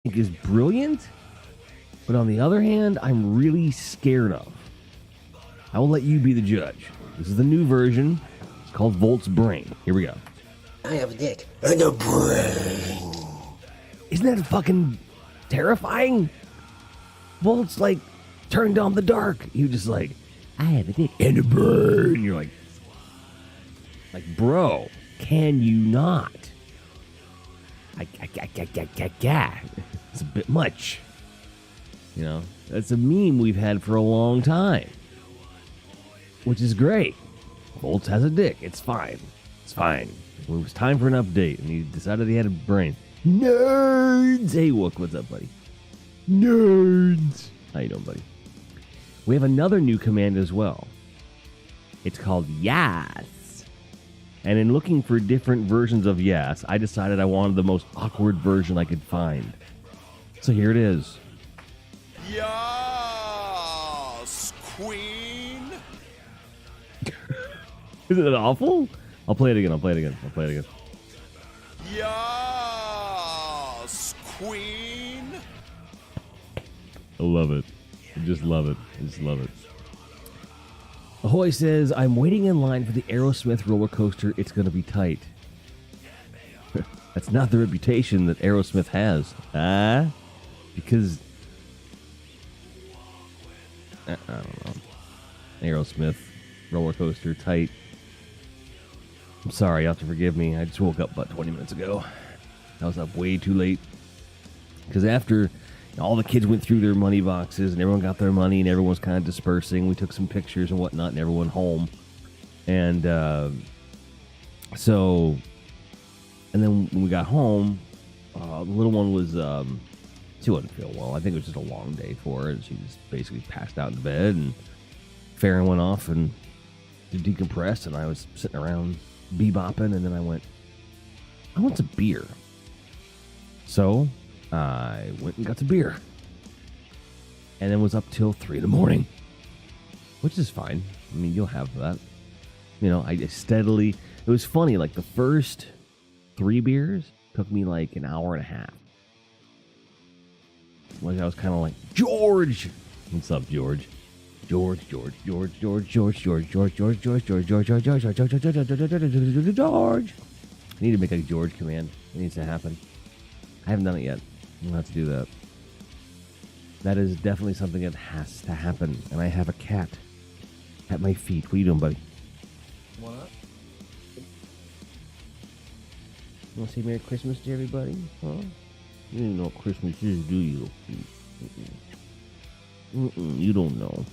think is brilliant, but on the other hand, I'm really scared of. I will let you be the judge. This is the new version. It's called Volt's Brain. Here we go. I have a dick and a brain. Isn't that fucking terrifying? Volt's like turned on the dark. He was just like, I have a dick and a brain. You're like, bro, can you not? It's a bit much. You know, that's a meme we've had for a long time, which is great. Volts has a dick. It's fine. It's fine. It was time for an update, and he decided he had a brain. Nerds! Hey, what's up, buddy? Nerds! How you doing, buddy? We have another new command as well. It's called Yas. And in looking for different versions of Yas, I decided I wanted the most awkward version I could find. So here it is. Yas, queen. Isn't it awful? I'll play it again. Yas, queen. I love it. I just love it. Ahoy says, I'm waiting in line for the Aerosmith roller coaster. It's going to be tight. That's not the reputation that Aerosmith has. Because... I don't know. Aerosmith roller coaster tight. I'm sorry, you have to forgive me. I just woke up about 20 minutes ago. I was up way too late. Because after all the kids went through their money boxes and everyone got their money and everyone was kind of dispersing, we took some pictures and whatnot and everyone home. And so, and then when we got home, the little one was, she wasn't feeling well. I think it was just a long day for her, and she just basically passed out in bed, and Farron went off and to decompress, and I was sitting around bebopping, and then I went, I want some beer. So I went and got some beer, and then was up till 3 a.m, which is fine. I mean, you'll have that. You know, I just steadily, it was funny, like the first 3 beers took me like an hour and a half. Like I was kind of like, George! What's up, George? George. I need to make a George command. It needs to happen. I haven't done it yet. I'm gonna have to do that. That is definitely something that has to happen. And I have a cat at my feet. What are you doing, buddy? What? You want to say Merry Christmas to everybody? Huh? You don't know what Christmas is, do you? You don't know.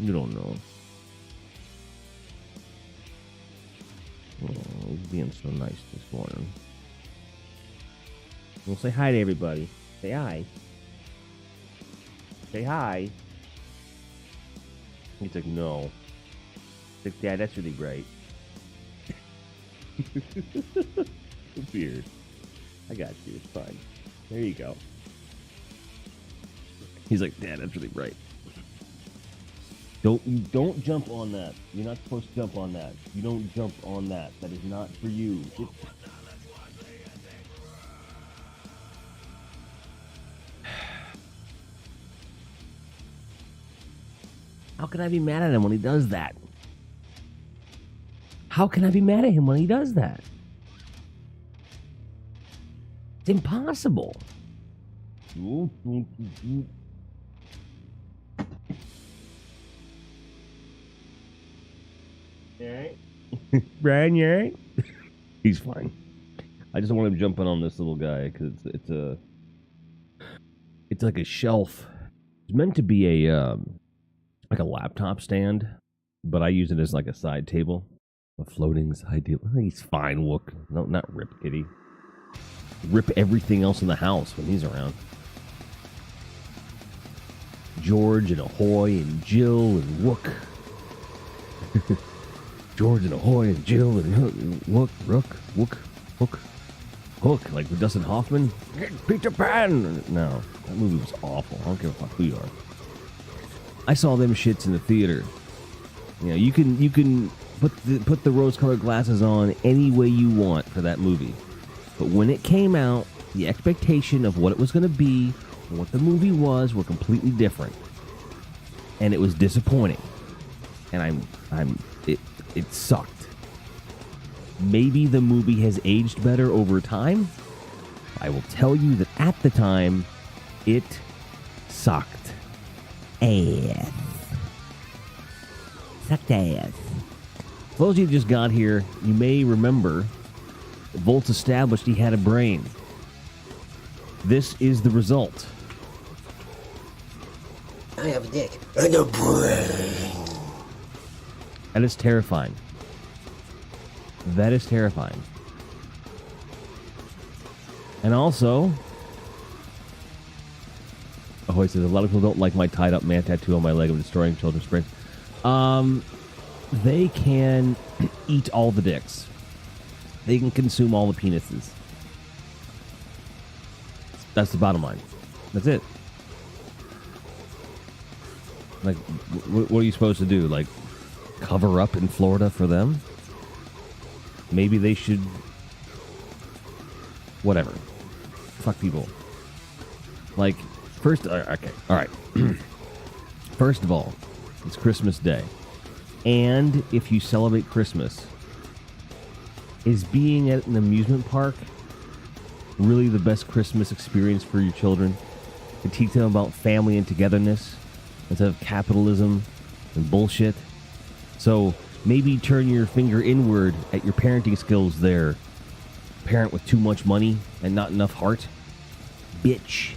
You don't know. Oh, he's being so nice this morning. Well, say hi to everybody. Say hi. Say hi. He's like, no. He's like, Dad, that's really great. Weird. I got you. It's fine. There you go. He's like, Dad, that's really bright. Don't jump on that. You're not supposed to jump on that. You don't jump on that. That is not for you. How can I be mad at him when he does that? How can I be mad at him when he does that? It's impossible. Alright. Brian, you alright? He's fine. I just want him jumping on this little guy because it's like a shelf. It's meant to be a like a laptop stand, but I use it as like a side table, a floating side table. He's fine. Look, no, not Rip Kitty. Rip everything else in the house when he's around. George and Ahoy and Jill and Rook. George and Ahoy and Jill and Hook, like with Dustin Hoffman. Peter Pan! No, that movie was awful. I don't give a fuck who you are. I saw them shits in the theater. You know, you can put the rose-colored glasses on any way you want for that movie. But when it came out, the expectation of what it was going to be, and what the movie was, were completely different, and it was disappointing. And it sucked. Maybe the movie has aged better over time. I will tell you that at the time, it sucked ass. Sucked ass. For those of you who just got here, you may remember that Volts established he had a brain. This is the result. I have a dick and a brain. That is terrifying. That is terrifying. And also, oh, he says, a lot of people don't like my tied up man tattoo on my leg of destroying children's brains. They can eat all the dicks. They can consume all the penises. That's the bottom line. That's it. Like, what are you supposed to do? Like, cover up in Florida for them? Maybe they should... Whatever. Fuck people. Like, first... Okay, alright. First of all, it's Christmas Day. And if you celebrate Christmas, is being at an amusement park really the best Christmas experience for your children? To teach them about family and togetherness instead of capitalism and bullshit? So maybe turn your finger inward at your parenting skills there. Parent with too much money and not enough heart. Bitch.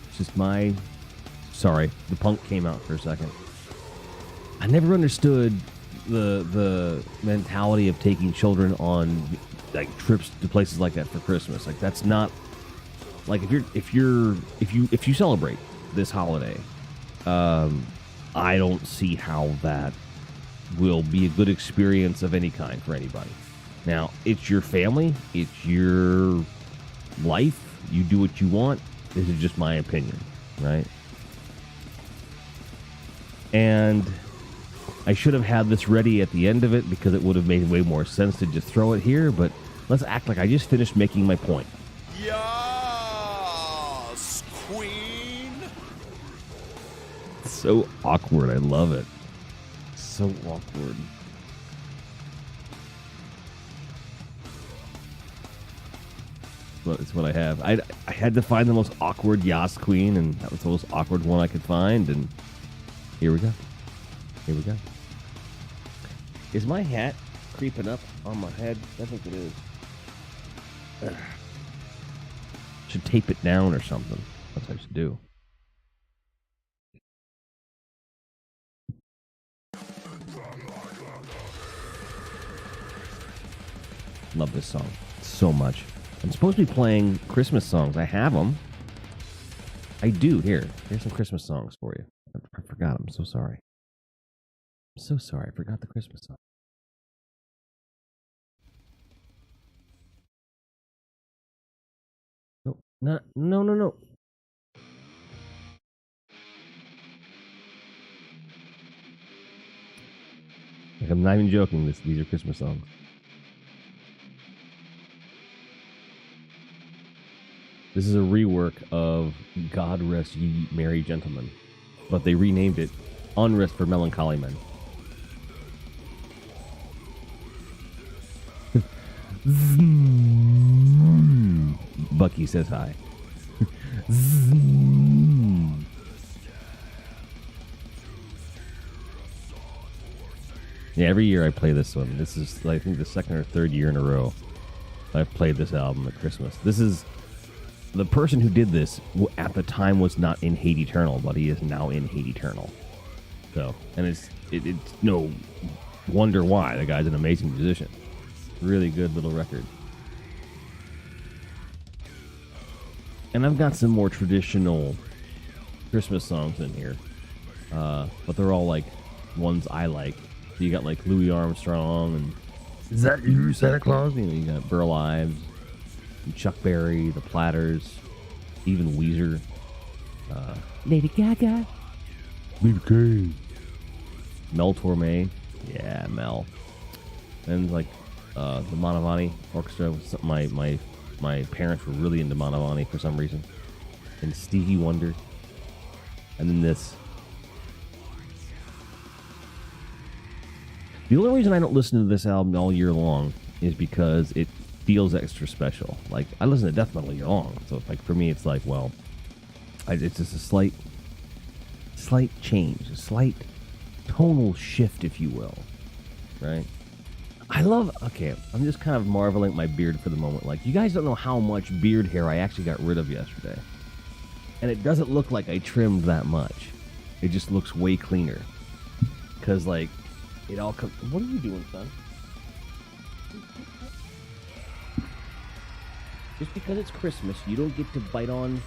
It's just my... Sorry, the punk came out for a second. I never understood the mentality of taking children on like trips to places like that for Christmas. Like, that's not like if you celebrate this holiday, I don't see how that will be a good experience of any kind for anybody. Now, it's your family, it's your life, you do what you want. This is just my opinion, right? And I should have had this ready at the end of it because it would have made way more sense to just throw it here, but let's act like I just finished making my point. Yes, Queen. So awkward. I love it. So awkward. But it's what I have. I had to find the most awkward Yas Queen, and that was the most awkward one I could find, and here we go. Here we go. Is my hat creeping up on my head? I think it is. Ugh. Should tape it down or something. That's what I should do. Love this song so much. I'm supposed to be playing Christmas songs. I have them. I do. Here's some Christmas songs for you. I forgot. I'm so sorry. I'm so sorry. I forgot the Christmas song. No. Like, I'm not even joking. These are Christmas songs. This is a rework of God Rest Ye Merry Gentlemen, but they renamed it Unrest for Melancholy Men. Bucky says hi. Yeah, every year I play this one. This is, I think, the second or third year in a row I've played this album at Christmas. This is... The person who did this at the time was not in Hate Eternal, but he is now in Hate Eternal. So, and it's no wonder why. The guy's an amazing musician. Really good little record. And I've got some more traditional Christmas songs in here. But they're all like ones I like. So you got like Louis Armstrong and Is That You, Santa Claus? You know, you got Burl Ives, and Chuck Berry, The Platters, even Weezer, Lady Gaga, Baby K, Mel Torme, yeah, Mel, and like the Manavani Orchestra. My parents were really into Manavani for some reason, and Stevie Wonder, and then this. The only reason I don't listen to this album all year long is because it feels extra special. Like, I listen to death metal year long, so like for me, it's like, well, it's just a slight change, a slight tonal shift, if you will, right? Okay, I'm just kind of marveling at my beard for the moment. Like, you guys don't know how much beard hair I actually got rid of yesterday. And it doesn't look like I trimmed that much. It just looks way cleaner. Because, like, it all comes... What are you doing, son? Just because it's Christmas, you don't get to bite on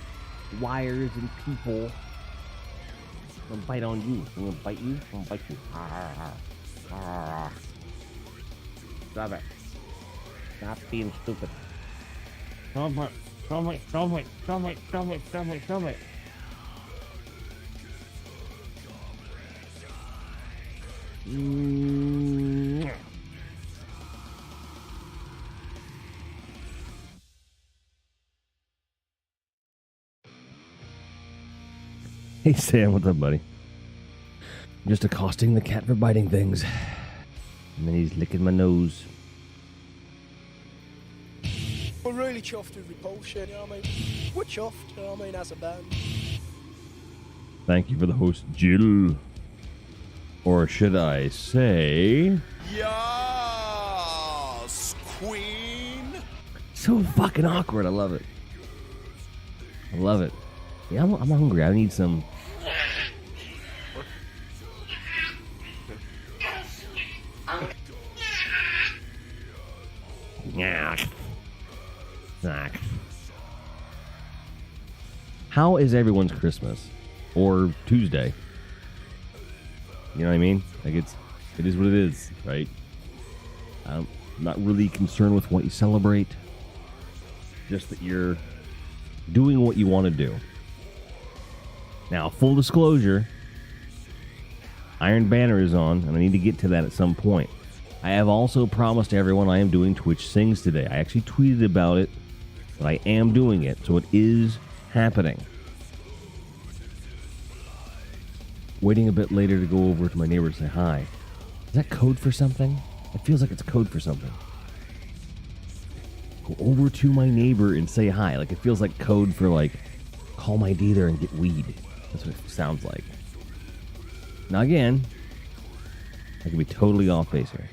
wires and people. I'm gonna bite on you. I'm gonna bite you. I'm gonna bite you. Stop it. Stop being stupid. Stop it. Stop it. Stop it. Stop it. Stop it. Stop it. Stop it. Hey Sam, what's up, buddy? Just accosting the cat for biting things. And then he's licking my nose. We're really chuffed with Repulsion, you know what I mean? We're chuffed, you know what I mean, as a band. Thank you for the host, Jill. Or should I say... Yes, Queen. So fucking awkward. I love it. I love it. Yeah, I'm hungry. I need some... Yeah. How is everyone's Christmas? Or Tuesday? You know what I mean? Like, it is what it is, right? I'm not really concerned with what you celebrate. Just that you're doing what you want to do. Now, full disclosure, Iron Banner is on, and I need to get to that at some point. I have also promised everyone I am doing Twitch Sings today. I actually tweeted about it, but I am doing it, so it is happening. Waiting a bit later to go over to my neighbor to say hi. Is that code for something? It feels like it's code for something. Go over to my neighbor and say hi. Like, it feels like code for, like, call my dealer and get weed. That's what it sounds like. Now, again, I could be totally off base here,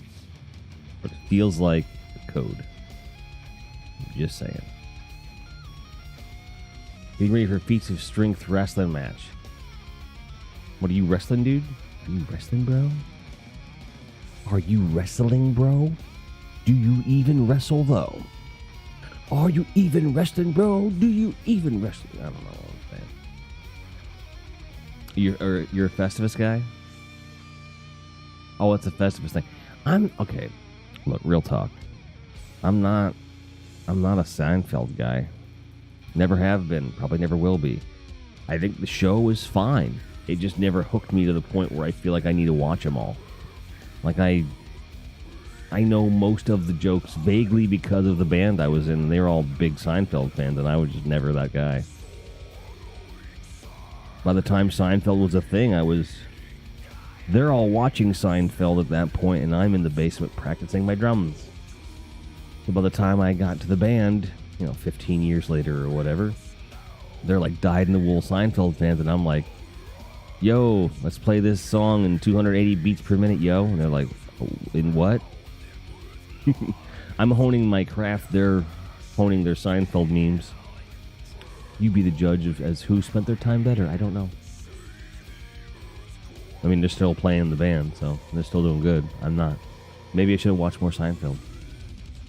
but it feels like code. Just saying. Getting ready for Feats of Strength wrestling match. What are you, wrestling, dude? Are you wrestling, bro? Are you wrestling, bro? Do you even wrestle, though? Are you even wrestling, bro? Do you even wrestle? I don't know what I'm saying. You're a Festivus guy? Oh, it's a Festivus thing. Okay. Look, real talk. I'm not a Seinfeld guy. Never have been. Probably never will be. I think the show is fine. It just never hooked me to the point where I feel like I need to watch them all. Like, I know most of the jokes vaguely because of the band I was in. And they were all big Seinfeld fans, and I was just never that guy. By the time Seinfeld was a thing, they're all watching Seinfeld at that point, and I'm in the basement practicing my drums. So by the time I got to the band, 15 years later or whatever, they're like dyed-in-the-wool Seinfeld fans, and I'm like, yo, let's play this song in 280 beats per minute, yo. And they're like, oh, in what? I'm honing my craft. They're honing their Seinfeld memes. You be the judge as who spent their time better. I don't know. I mean, they're still playing the band, so they're still doing good. I'm not. Maybe I should have watched more Seinfeld.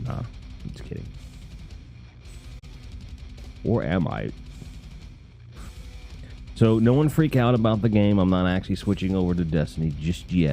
Nah, I'm just kidding. Or am I? So no one freak out about the game. I'm not actually switching over to Destiny just yet.